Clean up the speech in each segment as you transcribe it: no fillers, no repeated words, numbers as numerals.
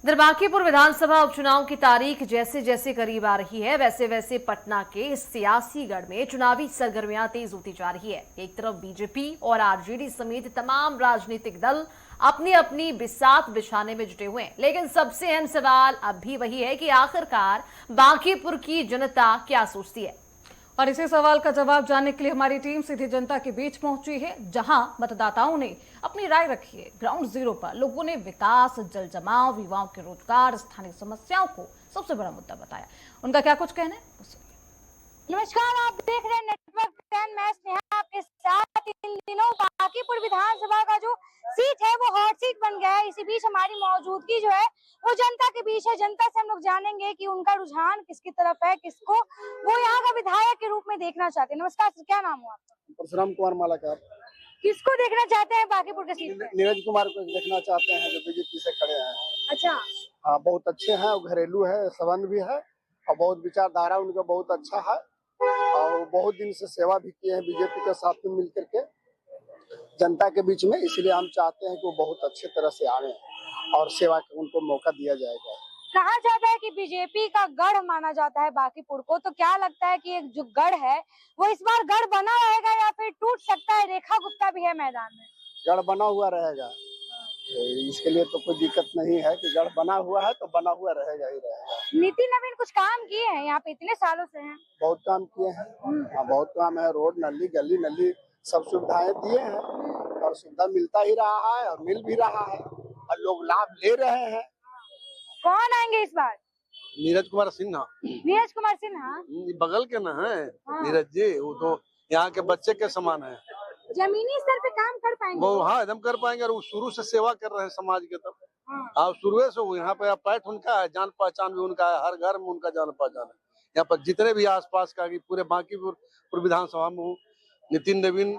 बांकीपुर विधानसभा उपचुनाव की तारीख जैसे जैसे करीब आ रही है वैसे वैसे पटना के सियासी गढ़ में चुनावी सरगर्मियां तेज होती जा रही है। एक तरफ बीजेपी और आरजेडी समेत तमाम राजनीतिक दल अपनी अपनी बिसात बिछाने में जुटे हुए हैं, लेकिन सबसे अहम सवाल अब भी वही है कि आखिरकार बांकीपुर की जनता क्या सोचती है। और इसी सवाल का जवाब जानने के लिए हमारी टीम सीधी जनता के बीच पहुंची है, जहां मतदाताओं ने अपनी राय रखी है। ग्राउंड जीरो पर लोगों ने विकास, जल जमाव, युवाओं के रोजगार, स्थानीय समस्याओं को सबसे बड़ा मुद्दा बताया। उनका क्या कुछ कहना है। नमस्कार, आप देख रहे हैं नेटवर्क 10। मैं स्नेहा आपके साथ। इन दिनों बांकीपुर विधानसभा का जो सीट है वो हॉट सीट बन गया है। इसी बीच हमारी मौजूदगी जो है वो जनता के बीच है। जनता से हम लोग जानेंगे कि उनका रुझान किसकी तरफ है, किसको वो यहाँ का विधायक के रूप में देखना चाहते हैं। नमस्कार सर, क्या नाम हुआ आपका? परशुराम कुमार मालाकार। किसको देखना चाहते हैं बांकीपुर के सीट पे? नीरज कुमार को देखना चाहते हैं, जो बीजेपी से खड़े हैं। अच्छा, हाँ, बहुत अच्छे हैं, वो घरेलू है, संबंध भी है और बहुत विचारधारा उनका बहुत अच्छा है और बहुत दिन से सेवा भी किए हैं बीजेपी के साथ में मिलकर के जनता के बीच में। इसलिए हम चाहते हैं कि वो बहुत अच्छे तरह से आए और सेवा का उनको मौका दिया जाएगा। कहा जाता है कि बीजेपी का गढ़ माना जाता है बांकीपुर को, तो क्या लगता है कि एक जो गढ़ है वो इस बार गढ़ बना रहेगा या फिर टूट सकता है? रेखा गुप्ता भी है मैदान में। गढ़ बना हुआ रहेगा, इसके लिए तो कोई दिक्कत नहीं है कि गढ़ बना हुआ है तो बना हुआ रहेगा ही रहेगा। नितिन नवीन कुछ काम किए हैं यहाँ पे, इतने सालों से हैं। बहुत काम किए हैं, हाँ बहुत काम है। रोड, नली, गली नली सब सुविधाएं दिए हैं और सुविधा मिलता ही रहा है और मिल भी रहा है और लोग लाभ ले रहे हैं। कौन आएंगे इस बार? नीरज कुमार सिन्हा। नीरज कुमार सिन्हा बगल के ना है। हाँ। नीरज जी वो तो यहाँ के बच्चे के समान है। जमीनी स्तर पे काम कर पाएंगे वो हाँ एकदम कर पाएंगे और वो शुरू से सेवा कर रहे हैं समाज के। तब हाँ। शुरू से वो यहाँ पे पैठ उनका है, जान पहचान भी उनका है, हर घर में उनका जान पहचान है। यहाँ पर जितने भी आसपास का पूरे बांकीपुर विधानसभा में नितिन नवीन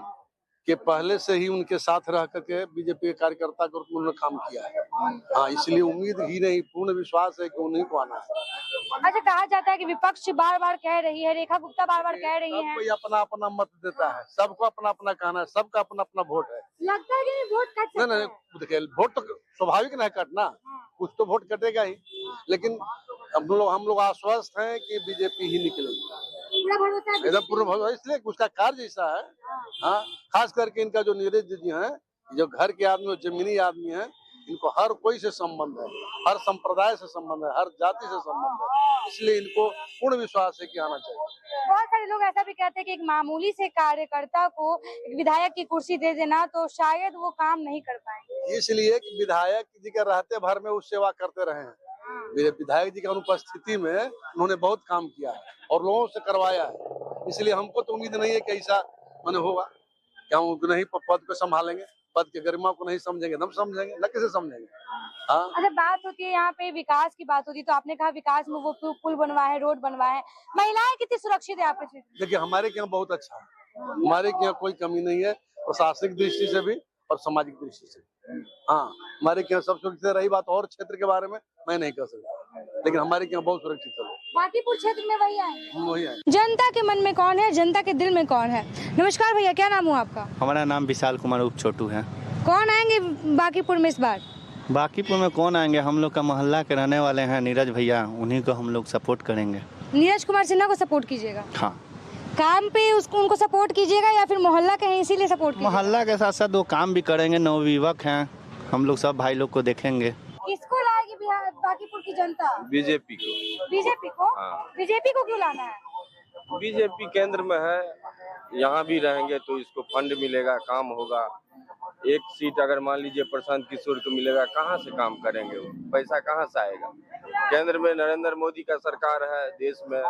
के पहले से ही उनके साथ रह करके बीजेपी के कार्यकर्ता के रूप में उन्होंने काम किया है। हाँ, इसलिए उम्मीद ही नहीं, पूर्ण विश्वास है कि उन्हीं को आना है। अच्छा, कहा जाता है कि विपक्ष बार बार कह रही है, रेखा गुप्ता बार बार कह रही है, कोई अपना अपना मत देता है, सबको अपना अपना कहना है, सबका अपना अपना वोट है। लगता है कि वोट कट सकता है। नहीं, देखिए वोट तो स्वाभाविक नहीं कटना, कुछ तो वोट कटेगा ही, लेकिन हम लोग आश्वस्त हैं कि बीजेपी ही निकलेगी। एकदम पूर्ण भरोसा, इसलिए उसका कार्य ऐसा है। हाँ, खास करके इनका जो नीरज जी हैं, जो घर के आदमी, जमीनी आदमी हैं, इनको हर कोई से संबंध है, हर संप्रदाय से संबंध है, हर जाति से संबंध है, इसलिए इनको पूर्ण विश्वास है कि आना चाहिए। बहुत सारे लोग ऐसा भी कहते हैं कि एक मामूली से कार्यकर्ता को एक विधायक की कुर्सी दे देना तो शायद वो काम नहीं कर पाएंगे, इसलिए कि विधायक जी के रहते भर में वो सेवा करते रहे हैं। विधायक जी की अनुपस्थिति में उन्होंने बहुत काम किया है और लोगों से करवाया है, इसलिए हमको तो उम्मीद नहीं है कि ऐसा मैंने होगा क्या हम नहीं पद को संभालेंगे, पद के गरिमा को नहीं समझेंगे, हम समझेंगे न किसे समझेंगे। हाँ, अगर बात होती है यहाँ पे विकास की बात होती है तो आपने कहा विकास में वो पुल बनवाए हैं, रोड बनवाए हैं, महिलाएं कितनी सुरक्षित है आपके क्षेत्र? देखिए हमारे यहाँ बहुत अच्छा है, हमारे यहाँ कोई कमी नहीं है, प्रशासनिक दृष्टि से भी और सामाजिक दृष्टि से। हाँ, हमारे यहाँ सब सुरक्षित। रही बात और क्षेत्र के बारे में मैं नहीं कह सकता, लेकिन हमारे यहाँ बहुत सुरक्षित है। बांकीपुर क्षेत्र में वही आए। जनता के मन में कौन है, जनता के दिल में कौन है? नमस्कार भैया, क्या नाम हुआ आपका? हमारा नाम विशाल कुमार उप छोटू है। कौन आएंगे बांकीपुर में इस बार? बांकीपुर में कौन आएंगे, हम लोग का मोहल्ला के रहने वाले हैं नीरज भैया, उन्हीं को हम लोग सपोर्ट करेंगे। नीरज कुमार सिन्हा को सपोर्ट कीजिएगा? हाँ। काम पे उनको सपोर्ट कीजिएगा या फिर मोहल्ला के हैं इसीलिए सपोर्ट कीजिएगा? मोहल्ला के साथ साथ वो काम भी करेंगे, नवयुवक हैं, हम लोग सब भाई लोग को देखेंगे। किसको लाएगी बिहार बांकीपुर की जनता? बीजेपी को। बीजेपी को? हाँ। बीजेपी को क्यों लाना है? बीजेपी केंद्र में है, यहाँ भी रहेंगे तो इसको फंड मिलेगा, काम होगा। एक सीट अगर मान लीजिए प्रशांत किशोर को मिलेगा, कहाँ से काम करेंगे वो, पैसा कहाँ से आएगा? केंद्र में नरेंद्र मोदी का सरकार है, देश में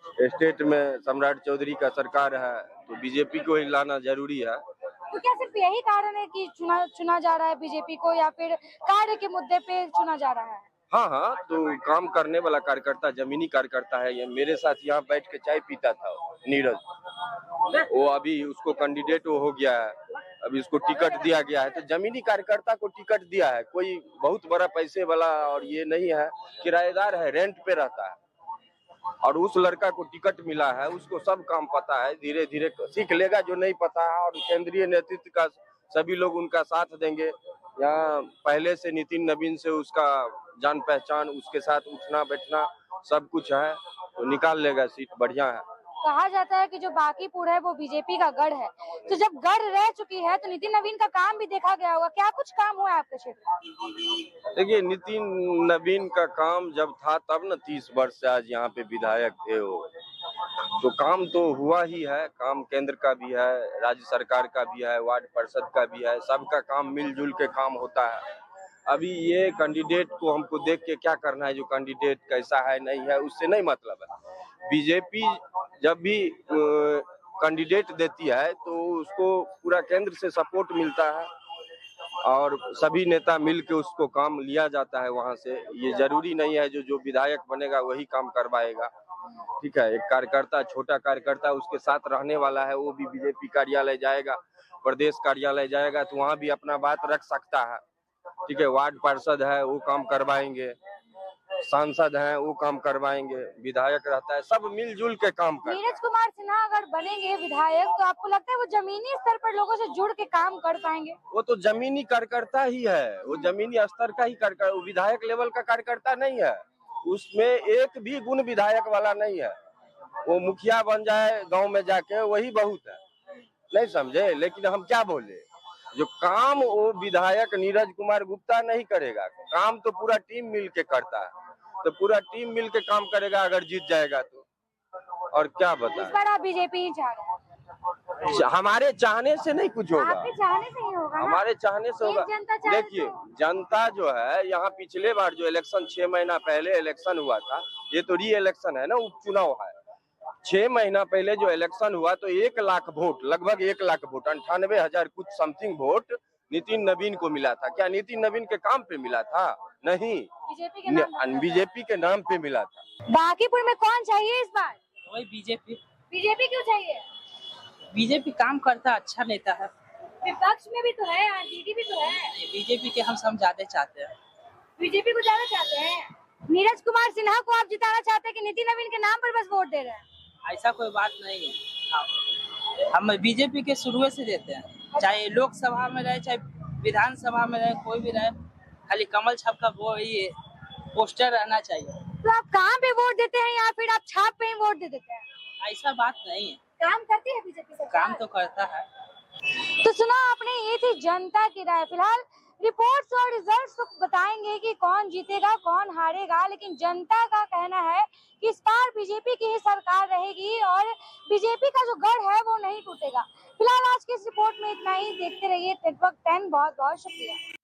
स्टेट में सम्राट चौधरी का सरकार है, तो बीजेपी को ही लाना जरूरी है। तो क्या सिर्फ यही कारण है कि चुना जा रहा है बीजेपी को या फिर कार्य के मुद्दे पे चुना जा रहा है? हाँ, तो काम करने वाला कार्यकर्ता, जमीनी कार्यकर्ता है। ये मेरे साथ यहाँ बैठ के चाय पीता था नीरज, वो अभी उसको कैंडिडेट हो गया है, अभी उसको टिकट दिया गया है, तो जमीनी कार्यकर्ता को टिकट दिया है। कोई बहुत बड़ा पैसे वाला और ये नहीं है, किराएदार है, रेंट पे रहता है और उस लड़का को टिकट मिला है, उसको सब काम पता है, धीरे धीरे सीख लेगा जो नहीं पता है और केंद्रीय नेतृत्व का सभी लोग उनका साथ देंगे, यहाँ पहले से नितिन नवीन से उसका जान पहचान, उसके साथ उठना बैठना सब कुछ है, तो निकाल लेगा सीट, बढ़िया है। कहा जाता है कि जो बांकीपुर है वो बीजेपी का गढ़ है, तो जब गढ़ रह चुकी है तो नितिन नवीन का काम भी देखा गया होगा, क्या कुछ काम हुआ है आपके क्षेत्र में? देखिए, नितिन नवीन का काम जब था तब न 30 वर्ष से आज यहाँ पे विधायक थे वो, तो काम तो हुआ ही है। काम केंद्र का भी है, राज्य सरकार का भी है, वार्ड पार्षद का भी है, सबका काम मिलजुल के काम होता है। अभी ये कैंडिडेट को हमको देख के क्या करना है, जो कैंडिडेट कैसा है नहीं है उससे नहीं मतलब है। बीजेपी जब भी कैंडिडेट देती है तो उसको पूरा केंद्र से सपोर्ट मिलता है और सभी नेता मिल के उसको काम लिया जाता है वहां से। ये जरूरी नहीं है जो विधायक बनेगा वही काम करवाएगा, ठीक है। एक कार्यकर्ता, छोटा कार्यकर्ता उसके साथ रहने वाला है, वो भी बीजेपी कार्यालय जाएगा, प्रदेश कार्यालय जाएगा तो वहाँ भी अपना बात रख सकता है, ठीक है। वार्ड पार्षद है वो काम करवाएंगे, सांसद हैं वो काम करवाएंगे, विधायक रहता है, सब मिलजुल के काम करते हैं। नीरज कुमार सिन्हा अगर बनेंगे विधायक तो आपको लगता है वो जमीनी स्तर पर लोगों से जुड़ के काम कर पाएंगे? वो तो जमीनी कार्यकर्ता ही है, वो जमीनी स्तर का ही कार्यकर्ता, वो विधायक लेवल का कार्यकर्ता नहीं है। उसमें एक भी गुण विधायक वाला नहीं है। वो मुखिया बन जाए गांव में जाके वही बहुत है, नहीं समझे। लेकिन हम क्या बोले, जो काम वो विधायक नीरज कुमार गुप्ता नहीं करेगा, काम तो पूरा टीम मिल के करता है, तो पूरा टीम मिल के काम करेगा अगर जीत जाएगा तो। और क्या इस बताएं, बार आप बीजेपी ही चाह रहे हैं? हमारे चाहने से नहीं कुछ होगा, आपके चाहने से ही होगा ना? हमारे चाहने से होगा। एक जनता चाहे देखिए, तो- जनता जो है यहाँ पिछले बार जो इलेक्शन 6 महीना पहले इलेक्शन हुआ था, ये तो री इलेक्शन है ना, उपचुनाव है। 6 महीना पहले जो इलेक्शन हुआ तो 1 लाख वोट, लगभग 1 लाख वोट, 98,000 कुछ समथिंग वोट नितिन नवीन को मिला था। क्या नितिन नवीन के काम पे मिला था? नहीं, बीजेपी के नाम बीजेपी के नाम पे मिला था। बांकीपुर में कौन चाहिए इस बार? वही बीजेपी। बीजेपी क्यों चाहिए? बीजेपी काम करता, अच्छा नेता है। विपक्ष में भी तो है, आरजेडी भी तो है। बीजेपी के हम ज्यादा चाहते हैं। बीजेपी को ज्यादा चाहते हैं। नीरज कुमार सिन्हा को आप जिताना चाहते हैं कि नितिन नवीन के नाम पर बस वोट दे रहे हैं? ऐसा कोई बात नहीं है, हम बीजेपी के शुरू से देते हैं, चाहे लोकसभा में रहे चाहे विधानसभा में रहे, कोई भी रहे, खाली कमल छाप का वो ये पोस्टर रहना चाहिए। तो आप कहाँ पे वोट देते हैं या फिर आप छाप पे ही वोट दे देते हैं? ऐसा बात नहीं है, काम करती है बीजेपी सरकार? काम तो करता है। तो सुना आपने, ये थी जनता की राय। फिलहाल रिपोर्ट्स और रिजल्ट्स तो बताएंगे कि कौन जीतेगा कौन हारेगा, लेकिन जनता का कहना है कि इस बार बीजेपी की ही सरकार रहेगी और बीजेपी का जो गढ़ है वो नहीं टूटेगा। फिलहाल आज की इस रिपोर्ट में इतना ही। देखते रहिए नेटवर्क 10। बहुत बहुत शुक्रिया।